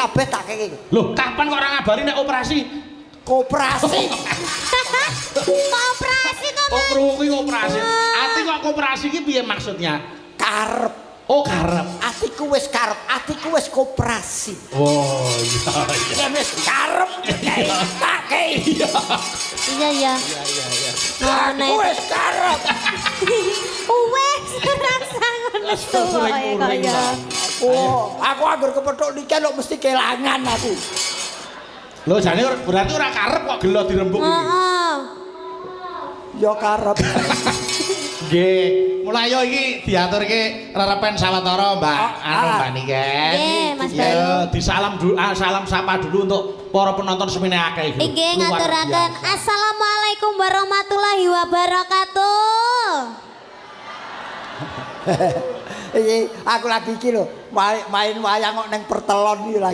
kabeh tak kei. Loh, kapan kok ora ngabari nek operasi? Koperasi. Koperasi to, Oh, krungu iki operasi. Ati kok koperasi iki piye maksudnya? Karep. Oh, karep. Atiku wis karep, atiku wis koperasi. Oh, iya. Ya wis karep tak kei. Iya ya. Aku wis karep. Wes rasa ngono tuh kaya. Oh, aku anggur kepethuk niki lho mesti kelangan aku. Lho jane berarti ora karep kok gelo dirembuk iki. Heeh. Ya karep. Nggih, mulai yo iki diaturke rerepen sawetara Mbak Mbak Niken. Nggih, Mas Ya, Bayu. disalam dulu, salam sapa dulu untuk para penonton semene akeh iki. Inggih ngaturaken assalamualaikum warahmatullahi wabarakatuh. Iki aku lagi iki lho, main wayang kok ning pertelon iki lagi.